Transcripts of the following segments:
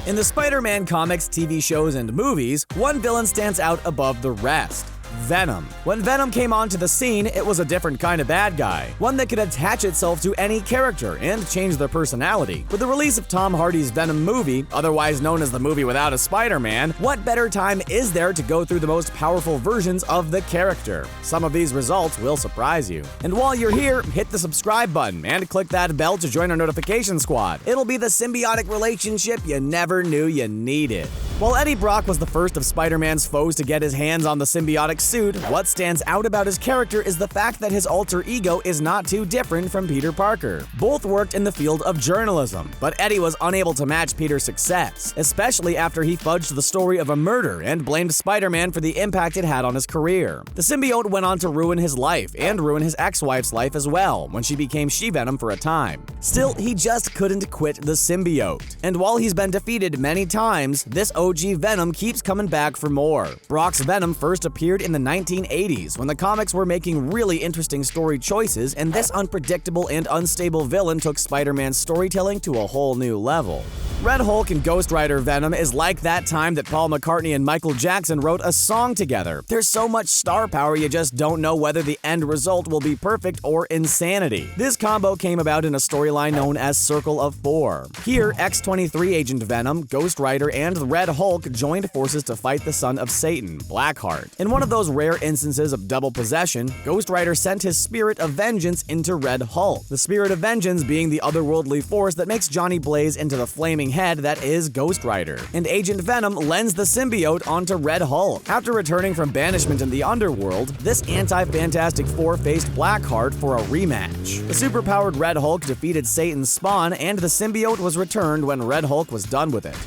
In the Spider-Man comics, TV shows, and movies, one villain stands out above the rest: Venom. When Venom came onto the scene, it was a different kind of bad guy, one that could attach itself to any character and change their personality. With the release of Tom Hardy's Venom movie, otherwise known as the movie without a Spider-Man, what better time is there to go through the most powerful versions of the character? Some of these results will surprise you. And while you're here, hit the subscribe button and click that bell to join our notification squad. It'll be the symbiotic relationship you never knew you needed. While Eddie Brock was the first of Spider-Man's foes to get his hands on the symbiotic suit, what stands out about his character is the fact that his alter ego is not too different from Peter Parker. Both worked in the field of journalism, but Eddie was unable to match Peter's success, especially after he fudged the story of a murder and blamed Spider-Man for the impact it had on his career. The symbiote went on to ruin his life and ruin his ex-wife's life as well, when she became She-Venom for a time. Still, he just couldn't quit the symbiote. And while he's been defeated many times, this OG Venom keeps coming back for more. Brock's Venom first appeared in the 1980s when the comics were making really interesting story choices, and this unpredictable and unstable villain took Spider-Man's storytelling to a whole new level. Red Hulk and Ghost Rider Venom is like that time that Paul McCartney and Michael Jackson wrote a song together. There's so much star power you just don't know whether the end result will be perfect or insanity. This combo came about in a storyline known as Circle of Four. Here, X-23 Agent Venom, Ghost Rider, and Red Hulk joined forces to fight the son of Satan, Blackheart. In one of those rare instances of double possession, Ghost Rider sent his spirit of vengeance into Red Hulk, the spirit of vengeance being the otherworldly force that makes Johnny Blaze into the flaming head that is Ghost Rider. And Agent Venom lends the symbiote onto Red Hulk. After returning from banishment in the underworld, this anti-Fantastic Four faced Blackheart for a rematch. The superpowered Red Hulk defeated Satan's spawn, and the symbiote was returned when Red Hulk was done with it.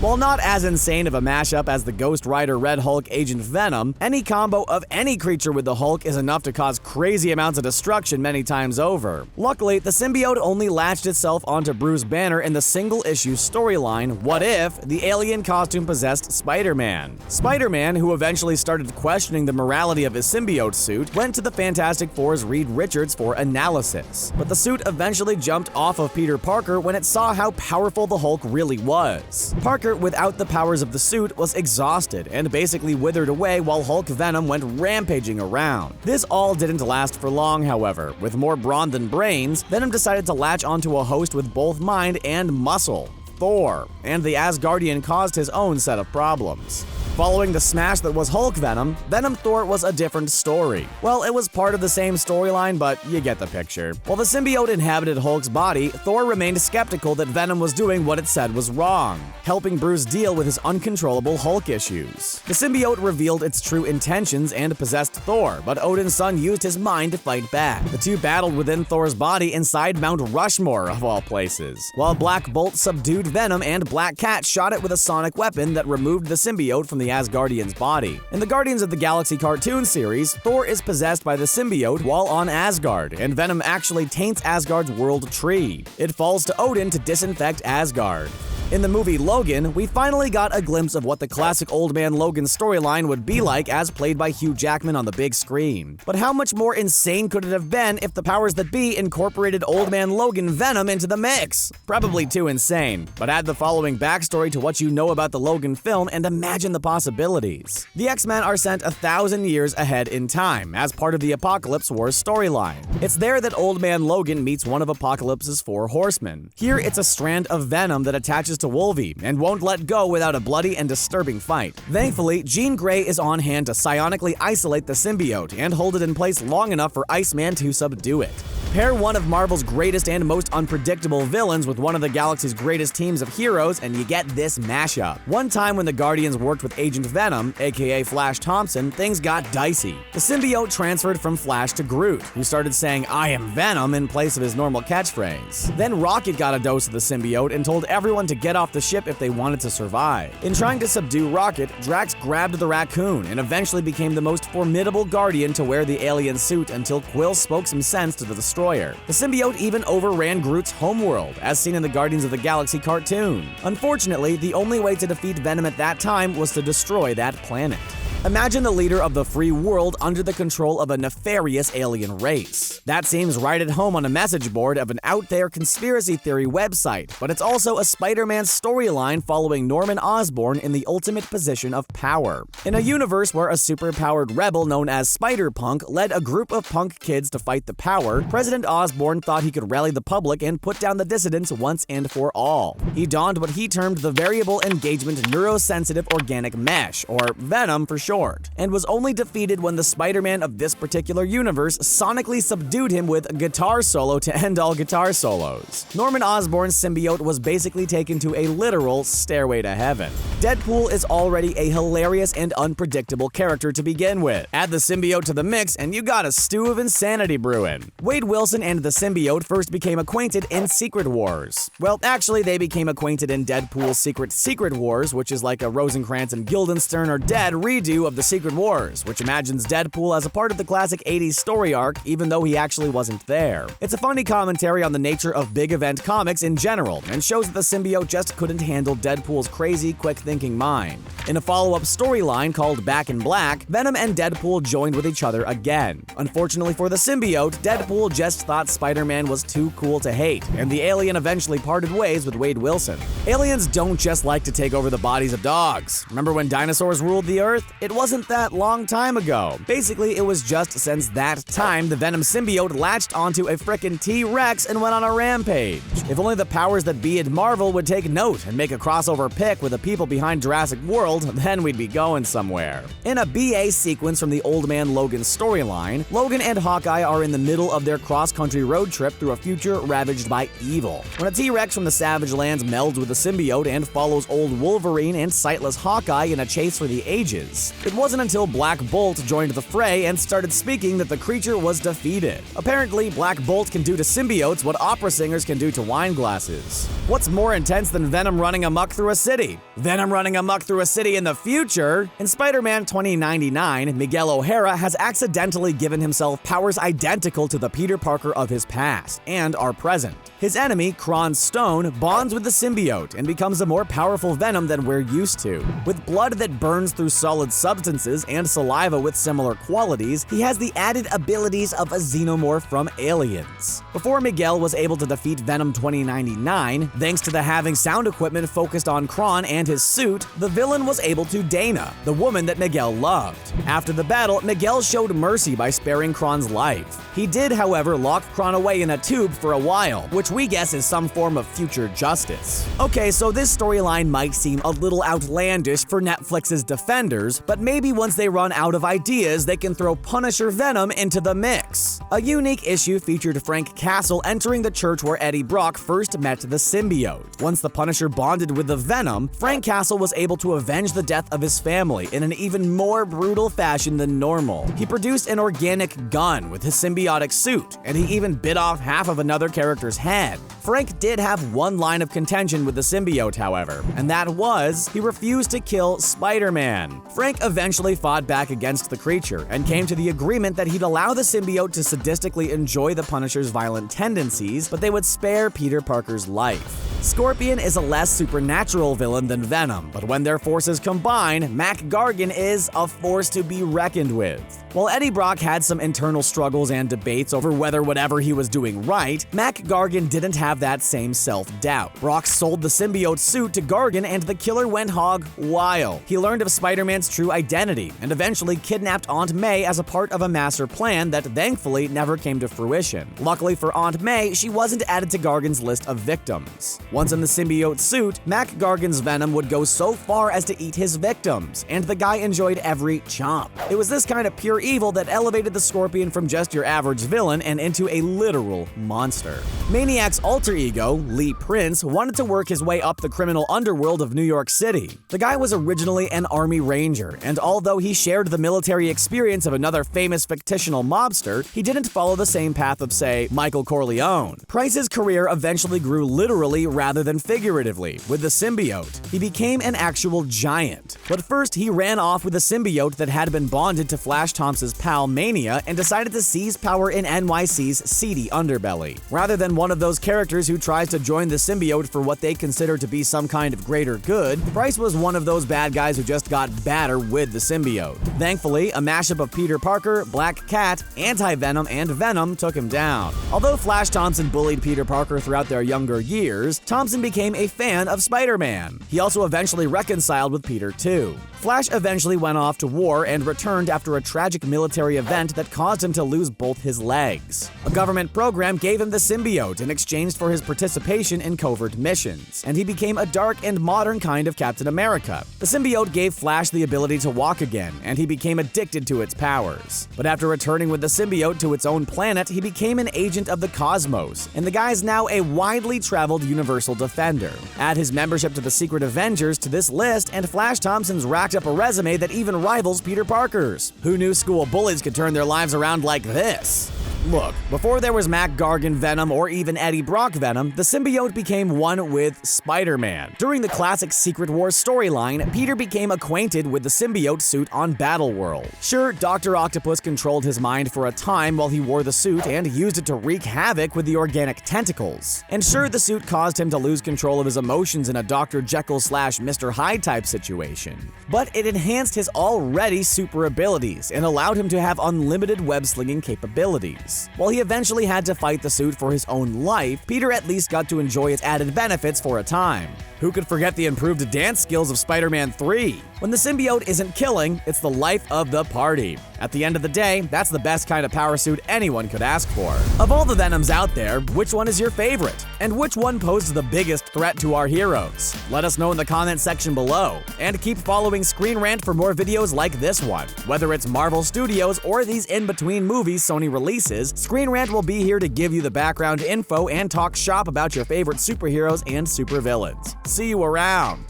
While not as insane of a mashup as the Ghost Rider Red Hulk Agent Venom, any combo of any creature with the Hulk is enough to cause crazy amounts of destruction many times over. Luckily, the symbiote only latched itself onto Bruce Banner in the single-issue storyline, What If the alien costume possessed Spider-Man. Spider-Man, who eventually started questioning the morality of his symbiote suit, went to the Fantastic Four's Reed Richards for analysis. But the suit eventually jumped off of Peter Parker when it saw how powerful the Hulk really was. Parker, without the powers of the suit, was exhausted and basically withered away while Hulk Venom went rampaging around. This all didn't last for long, however. With more brawn than brains, Venom decided to latch onto a host with both mind and muscle, Thor, and the Asgardian caused his own set of problems. Following the smash that was Hulk Venom, Venom Thor was a different story. Well, it was part of the same storyline, but you get the picture. While the symbiote inhabited Hulk's body, Thor remained skeptical that Venom was doing what it said was wrong, helping Bruce deal with his uncontrollable Hulk issues. The symbiote revealed its true intentions and possessed Thor, but Odin's son used his mind to fight back. The two battled within Thor's body inside Mount Rushmore, of all places, while Black Bolt subdued Venom and Black Cat shot it with a sonic weapon that removed the symbiote from the Asgardian's body. In the Guardians of the Galaxy cartoon series, Thor is possessed by the symbiote while on Asgard, and Venom actually taints Asgard's world tree. It falls to Odin to disinfect Asgard. In the movie Logan, we finally got a glimpse of what the classic Old Man Logan storyline would be like as played by Hugh Jackman on the big screen. But how much more insane could it have been if the powers that be incorporated Old Man Logan Venom into the mix? Probably too insane, but add the following backstory to what you know about the Logan film and imagine the possibilities. The X-Men are sent 1,000 years ahead in time as part of the Apocalypse Wars storyline. It's there that Old Man Logan meets one of Apocalypse's 4 horsemen. Here, it's a strand of venom that attaches to Wolvie and won't let go without a bloody and disturbing fight. Thankfully, Jean Grey is on hand to psionically isolate the symbiote and hold it in place long enough for Iceman to subdue it. Pair one of Marvel's greatest and most unpredictable villains with one of the galaxy's greatest teams of heroes, and you get this mashup. One time when the Guardians worked with Agent Venom, aka Flash Thompson, things got dicey. The symbiote transferred from Flash to Groot, who started saying "I am Venom" in place of his normal catchphrase. Then Rocket got a dose of the symbiote and told everyone to get off the ship if they wanted to survive. In trying to subdue Rocket, Drax grabbed the raccoon and eventually became the most formidable Guardian to wear the alien suit until Quill spoke some sense to the Destroyer. The symbiote even overran Groot's homeworld, as seen in the Guardians of the Galaxy cartoon. Unfortunately, the only way to defeat Venom at that time was to destroy that planet. Imagine the leader of the free world under the control of a nefarious alien race. That seems right at home on a message board of an out-there conspiracy theory website, but it's also a SpiderMan storyline following Norman Osborn in the ultimate position of power. In a universe where a superpowered rebel known as Spider-Punk led a group of punk kids to fight the power, President Osborn thought he could rally the public and put down the dissidents once and for all. He donned what he termed the Variable Engagement Neurosensitive Organic Mesh, or Venom for short, and was only defeated when the Spider-Man of this particular universe sonically subdued him with a guitar solo to end all guitar solos. Norman Osborn's symbiote was basically taken to a literal stairway to heaven. Deadpool is already a hilarious and unpredictable character to begin with. Add the symbiote to the mix and you got a stew of insanity brewing. Wade Wilson and the symbiote first became acquainted in Secret Wars. Well, actually, they became acquainted in Deadpool's Secret Wars, which is like a Rosencrantz and Guildenstern are dead redo of the Secret Wars, which imagines Deadpool as a part of the classic 80s story arc, even though he actually wasn't there. It's a funny commentary on the nature of big event comics in general, and shows that the symbiote just couldn't handle Deadpool's crazy, quick-thinking mind. In a follow-up storyline called Back in Black, Venom and Deadpool joined with each other again. Unfortunately for the symbiote, Deadpool just thought Spider-Man was too cool to hate, and the alien eventually parted ways with Wade Wilson. Aliens don't just like to take over the bodies of dogs. Remember when dinosaurs ruled the Earth? It wasn't that long time ago. Basically, it was just since that time the Venom symbiote latched onto a frickin' T-Rex and went on a rampage. If only the powers that be at Marvel would take note and make a crossover pick with the people behind Jurassic World, then we'd be going somewhere. In a BA sequence from the Old Man Logan storyline, Logan and Hawkeye are in the middle of their cross-country road trip through a future ravaged by evil, when a T-Rex from the Savage Lands melds with the symbiote and follows old Wolverine and sightless Hawkeye in a chase for the ages. It wasn't until Black Bolt joined the fray and started speaking that the creature was defeated. Apparently, Black Bolt can do to symbiotes what opera singers can do to wine glasses. What's more intense than Venom running amok through a city? Venom running amok through a city in the future? In Spider-Man 2099, Miguel O'Hara has accidentally given himself powers identical to the Peter Parker of his past and our present. His enemy, Kron Stone, bonds with the symbiote and becomes a more powerful Venom than we're used to. With blood that burns through solid substances and saliva with similar qualities, he has the added abilities of a xenomorph from Aliens. Before Miguel was able to defeat Venom 2099, thanks to the having sound equipment focused on Kron and his suit, the villain was able to Dana, the woman that Miguel loved. After the battle, Miguel showed mercy by sparing Kron's life. He did, however, lock Kron away in a tube for a while, which we guess is some form of future justice. Okay, so this storyline might seem a little outlandish for Netflix's defenders, but maybe once they run out of ideas, they can throw Punisher Venom into the mix. A unique issue featured Frank Castle entering the church where Eddie Brock first met the symbiote. Once the Punisher bonded with the Venom, Frank Castle was able to avenge the death of his family in an even more brutal fashion than normal. He produced an organic gun with his symbiotic suit, and he even bit off half of another character's head. Frank did have one line of contention with the symbiote, however, and that was he refused to kill Spider-Man. Frank eventually fought back against the creature and came to the agreement that he'd allow the symbiote to sadistically enjoy the Punisher's violent tendencies, but they would spare Peter Parker's life. Scorpion is a less supernatural villain than Venom, but when their forces combine, Mac Gargan is a force to be reckoned with. While Eddie Brock had some internal struggles and debates over whether whatever he was doing right, Mac Gargan didn't have that same self-doubt. Brock sold the symbiote suit to Gargan and the killer went hog wild. He learned of Spider-Man's true identity and eventually kidnapped Aunt May as a part of a master plan that thankfully never came to fruition. Luckily for Aunt May, she wasn't added to Gargan's list of victims. Once in the symbiote suit, Mac Gargan's Venom would go so far as to eat his victims, and the guy enjoyed every chomp. It was this kind of pure evil that elevated the Scorpion from just your average villain and into a literal monster. Maniac's alter ego, Lee Prince, wanted to work his way up the criminal underworld of New York City. The guy was originally an Army Ranger, and although he shared the military experience of another famous fictional mobster, he didn't follow the same path of, say, Michael Corleone. Price's career eventually grew literally rather than figuratively with the symbiote. He became an actual giant. But first, he ran off with a symbiote that had been bonded to Flash Thompson Thompson's pal Mania and decided to seize power in NYC's seedy underbelly. Rather than one of those characters who tries to join the symbiote for what they consider to be some kind of greater good, Bryce was one of those bad guys who just got badder with the symbiote. Thankfully, a mashup of Peter Parker, Black Cat, Anti-Venom, and Venom took him down. Although Flash Thompson bullied Peter Parker throughout their younger years, Thompson became a fan of Spider-Man. He also eventually reconciled with Peter too. Flash eventually went off to war and returned after a tragic military event that caused him to lose both his legs. A government program gave him the symbiote in exchange for his participation in covert missions, and he became a dark and modern kind of Captain America. The symbiote gave Flash the ability to walk again, and he became addicted to its powers. But after returning with the symbiote to its own planet, he became an agent of the cosmos, and the guy's now a widely traveled Universal Defender. Add his membership to the Secret Avengers to this list, and Flash Thompson's racked up a resume that even rivals Peter Parker's. Who knew school bullies could turn their lives around like this? Look, before there was Gargan Venom or even Eddie Brock Venom, the symbiote became one with Spider-Man. During the classic Secret Wars storyline, Peter became acquainted with the symbiote suit on Battleworld. Sure, Dr. Octopus controlled his mind for a time while he wore the suit and used it to wreak havoc with the organic tentacles. And sure, the suit caused him to lose control of his emotions in a Dr. Jekyll/Mr. Hyde type situation. But it enhanced his already super abilities and allowed him to have unlimited web-slinging capabilities. While he eventually had to fight the suit for his own life, Peter at least got to enjoy its added benefits for a time. Who could forget the improved dance skills of Spider-Man 3? When the symbiote isn't killing, it's the life of the party. At the end of the day, that's the best kind of power suit anyone could ask for. Of all the Venoms out there, which one is your favorite? And which one poses the biggest threat to our heroes? Let us know in the comment section below. And keep following ScreenRant for more videos like this one. Whether it's Marvel Studios or these in-between movies Sony releases, ScreenRant will be here to give you the background info and talk shop about your favorite superheroes and supervillains. See you around!